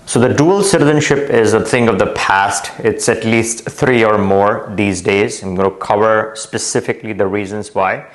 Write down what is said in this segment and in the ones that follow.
So the dual citizenship is a thing of the past. It's at least 3 or more these days. I'm going to cover specifically the reasons why.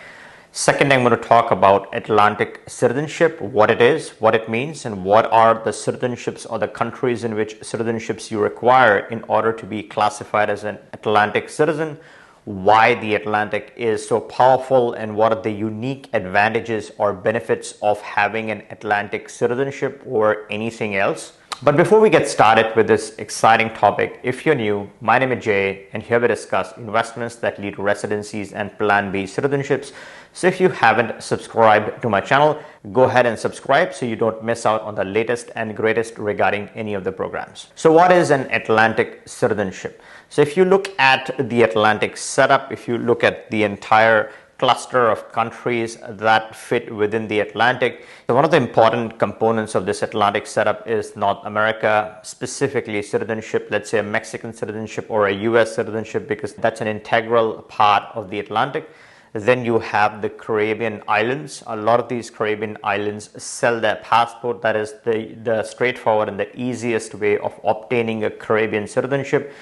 Second, I'm going to talk about Atlantic citizenship, what it is, what it means, and what are the citizenships or the countries in which citizenships you require in order to be classified as an Atlantic citizen, why the Atlantic is so powerful, and what are the unique advantages or benefits of having an Atlantic citizenship or anything else. But before we get started with this exciting topic, if you're new, my name is Jay, and here we discuss investments that lead to residencies and Plan B citizenships. So if you haven't subscribed to my channel, go ahead and subscribe so you don't miss out on the latest and greatest regarding any of the programs. So what is an Atlantic citizenship? So if you look at the Atlantic setup, if you look at the entire cluster of countries that fit within the Atlantic. So one of the important components of this Atlantic setup is North America, specifically citizenship, let's say a Mexican citizenship or a US citizenship, because that's an integral part of the Atlantic. Then you have the Caribbean islands. A lot of these Caribbean islands sell their passport. That is the straightforward and the easiest way of obtaining a Caribbean citizenship.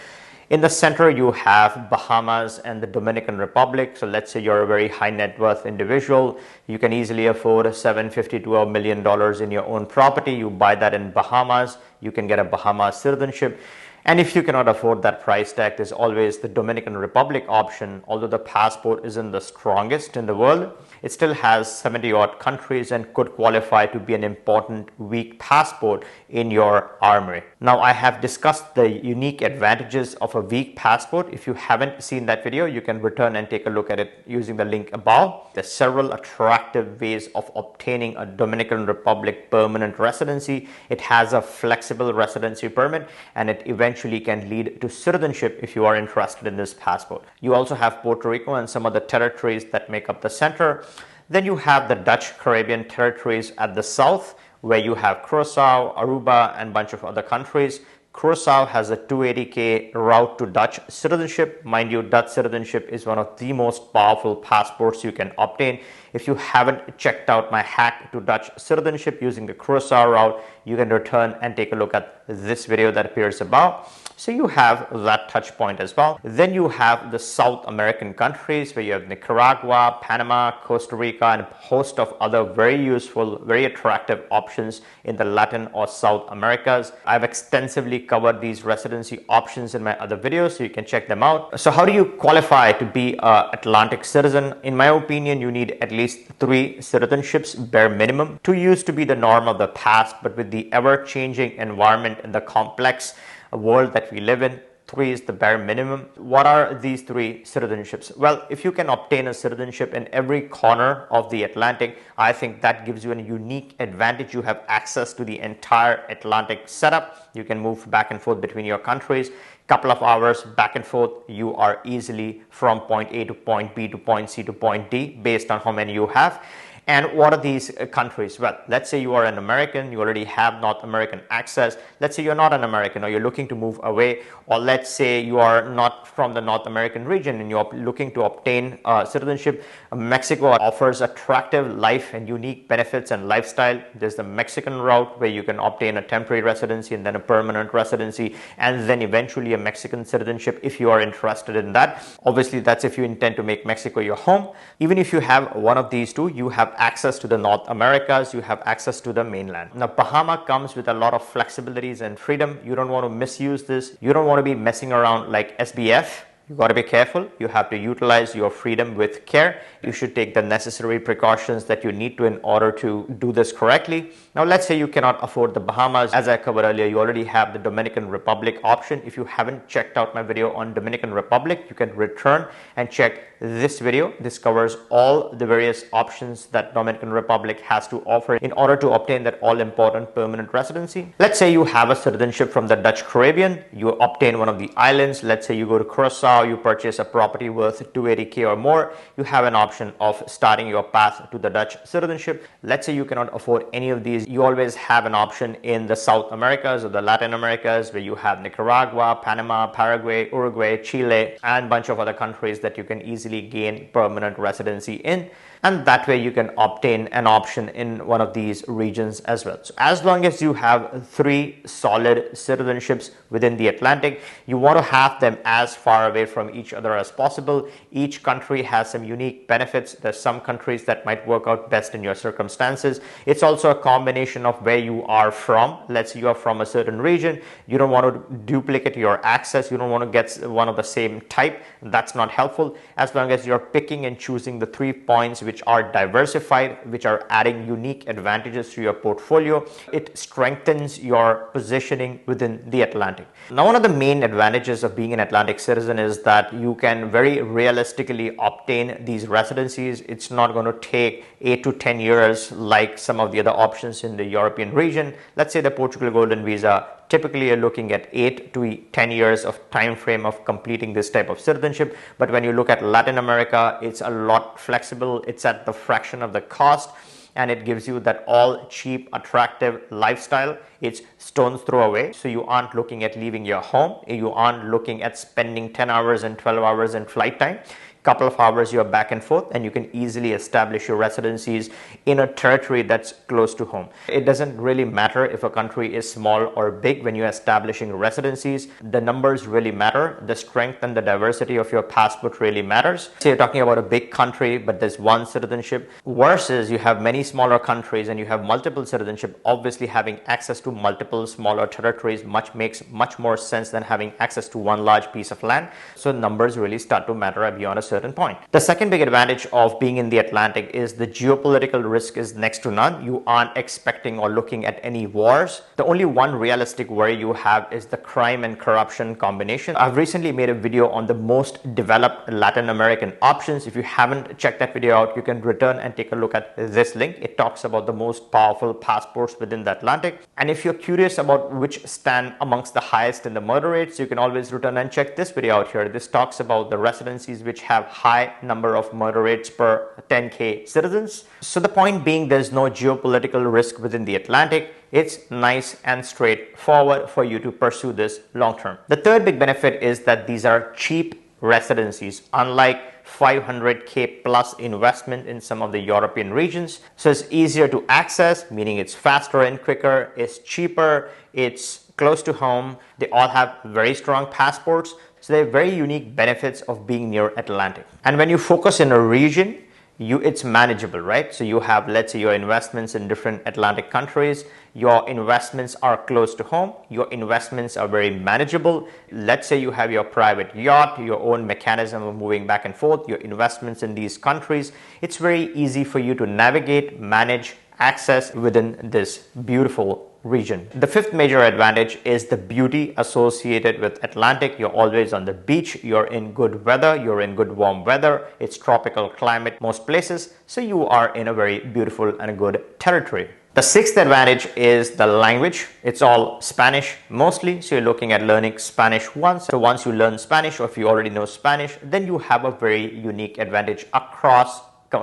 In the center, you have Bahamas and the Dominican Republic. So let's say you're a very high net worth individual. You can easily afford $750 to $1 million in your own property. You buy that in Bahamas. You can get a Bahamas citizenship. And if you cannot afford that price tag, there's always the Dominican Republic option. Although the passport isn't the strongest in the world, it still has 70 odd countries and could qualify to be an important weak passport in your armory. Now, I have discussed the unique advantages of a weak passport. If you haven't seen that video, you can return and take a look at it using the link above. There's several attractive ways of obtaining a Dominican Republic permanent residency. It has a flexible residency permit, and it eventually can lead to citizenship if you are interested in this passport. You also have Puerto Rico and some of the territories that make up the center. Then you have the Dutch Caribbean territories at the south, where you have Curacao, Aruba, and a bunch of other countries. Curacao has a 280k route to Dutch citizenship. Mind you, Dutch citizenship is one of the most powerful passports you can obtain. If you haven't checked out my hack to Dutch citizenship using the Curacao route, you can return and take a look at this video that appears above. So you have that touch point as well. Then you have the South American countries where you have Nicaragua, Panama, Costa Rica, and a host of other very useful, very attractive options in the Latin or South Americas. I've extensively covered these residency options in my other videos, so you can check them out. So how do you qualify to be an Atlantic citizen? In my opinion, you need at least 3 citizenships, bare minimum. 2 used to be the norm of the past, but with the ever-changing environment and the complex world that we live in, 3 is the bare minimum. What are these 3 citizenships? Well, if you can obtain a citizenship in every corner of the Atlantic, I think that gives you a unique advantage. You have access to the entire Atlantic setup. You can move back and forth between your countries. Couple of hours back and forth, you are easily from point A to point B to point C to point D based on how many you have. And what are these countries? Well, let's say you are an American, you already have North American access. Let's say you're not an American or you're looking to move away, or let's say you are not from the North American region and you're looking to obtain citizenship. Mexico offers attractive life and unique benefits and lifestyle. There's the Mexican route where you can obtain a temporary residency and then a permanent residency, and then eventually a Mexican citizenship if you are interested in that. Obviously, that's if you intend to make Mexico your home. Even if you have one of these 2, you have access to the North Americas, you have access to the mainland. Now, Bahama comes with a lot of flexibilities and freedom. You don't want to misuse this. You don't want to be messing around like SBF. You got to be careful. You have to utilize your freedom with care. You should take the necessary precautions that you need to in order to do this correctly. Now, let's say you cannot afford the Bahamas. As I covered earlier, you already have the Dominican Republic option. If you haven't checked out my video on Dominican Republic, you can return and check this video. This covers all the various options that Dominican Republic has to offer in order to obtain that all-important permanent residency. Let's say you have a citizenship from the Dutch Caribbean. You obtain one of the islands. Let's say you go to Curacao, you purchase a property worth 280k or more. You have an option of starting your path to the Dutch citizenship. Let's say you cannot afford any of these. You always have an option in the South Americas or the Latin Americas, where you have Nicaragua, Panama, Paraguay, Uruguay, Chile, and a bunch of other countries that you can easily gain permanent residency in. and that way you can obtain an option in one of these regions as well. So as long as you have 3 solid citizenships within the Atlantic, you want to have them as far away from each other as possible. Each country has some unique benefits. There's some countries that might work out best in your circumstances. It's also a combination of where you are from. Let's say you are from a certain region, you don't want to duplicate your access, you don't want to get one of the same type. That's not helpful. As long as you're picking and choosing the 3 points which are diversified, which are adding unique advantages to your portfolio, it strengthens your positioning within the Atlantic. Now, one of the main advantages of being an Atlantic citizen is that you can very realistically obtain these residencies. It's not going to take 8 to 10 years like some of the other options in the European region. Let's say the Portugal Golden Visa, typically you're looking at 8 to 10 years of time frame of completing this type of citizenship. But when you look at Latin America, it's a lot flexible. It's at the fraction of the cost, and it gives you that all cheap, attractive lifestyle. It's stone's throw away. So you aren't looking at leaving your home. You aren't looking at spending 10 hours and 12 hours in flight time. Couple of hours you're back and forth, and you can easily establish your residencies in a territory that's close to home. It doesn't really matter if a country is small or big when you're establishing residencies. The numbers really matter. The strength and the diversity of your passport really matters. So you're talking about a big country, but there's one citizenship, versus you have many smaller countries and you have multiple citizenship. Obviously, having access to multiple smaller territories makes much more sense than having access to one large piece of land. So numbers really start to matter beyond a certain point. The second big advantage of being in the Atlantic is the geopolitical risk is next to none. You aren't expecting or looking at any wars. The only one realistic worry you have is the crime and corruption combination. I've recently made a video on the most developed Latin American options. If you haven't checked that video out, you can return and take a look at this link. It talks about the most powerful passports within the Atlantic. And if you're curious about which stand amongst the highest in the murder rates, you can always return and check this video out here. This talks about the residencies which have high number of murder rates per 10k citizens. So the point being, there's no geopolitical risk within the Atlantic. It's nice and straightforward for you to pursue this long term. The third big benefit is that these are cheap residencies, unlike 500k plus investment in some of the European regions. So it's easier to access, meaning it's faster and quicker, it's cheaper, it's close to home. They all have very strong passports. So they have very unique benefits of being near Atlantic. And when you focus in a region, it's manageable, right? So you have, let's say, your investments in different Atlantic countries. Your investments are close to home. Your investments are very manageable. Let's say you have your private yacht, your own mechanism of moving back and forth, your investments in these countries. It's very easy for you to navigate, manage, access within this beautiful region. The fifth major advantage is the beauty associated with Atlantic. You're always on the beach, you're in good weather, you're in good warm weather, it's tropical climate most places, so you are in a very beautiful and a good territory. The sixth advantage is the language. It's all Spanish mostly, so you're looking at learning Spanish once. So once you learn Spanish, or if you already know Spanish, then you have a very unique advantage across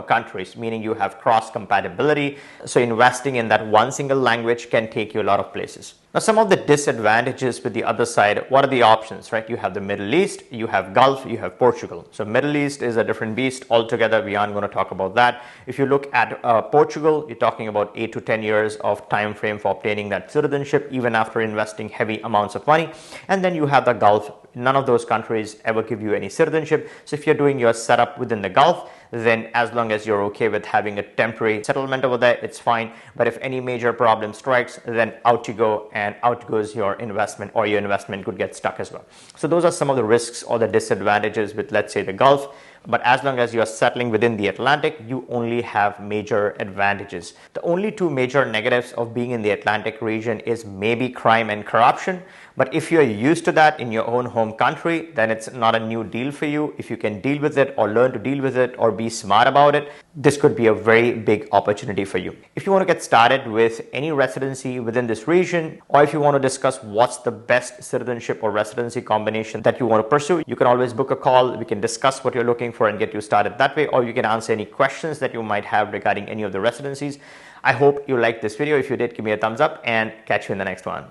countries, meaning you have cross compatibility. So investing in that one single language can take you a lot of places. Now, some of the disadvantages with the other side, what are the options, right? You have the Middle East, you have Gulf, you have Portugal. So Middle East is a different beast altogether. We aren't going to talk about that. If you look at Portugal, you're talking about 8 to 10 years of time frame for obtaining that citizenship, even after investing heavy amounts of money. And then you have the Gulf. None of those countries ever give you any citizenship. So if you're doing your setup within the Gulf, then as long as you're okay with having a temporary settlement over there, it's fine. But if any major problem strikes, then out you go, and out goes your investment, or your investment could get stuck as well. So those are some of the risks or the disadvantages with, let's say, the Gulf. But as long as you're settling within the Atlantic, you only have major advantages. The only two major negatives of being in the Atlantic region is maybe crime and corruption. But if you're used to that in your own home country, then it's not a new deal for you. If you can deal with it, or learn to deal with it, or be smart about it, this could be a very big opportunity for you. If you want to get started with any residency within this region, or if you want to discuss what's the best citizenship or residency combination that you want to pursue, you can always book a call. We can discuss what you're looking for and get you started that way, or you can answer any questions that you might have regarding any of the residencies. I hope you liked this video. If you did, give me a thumbs up, and catch you in the next one.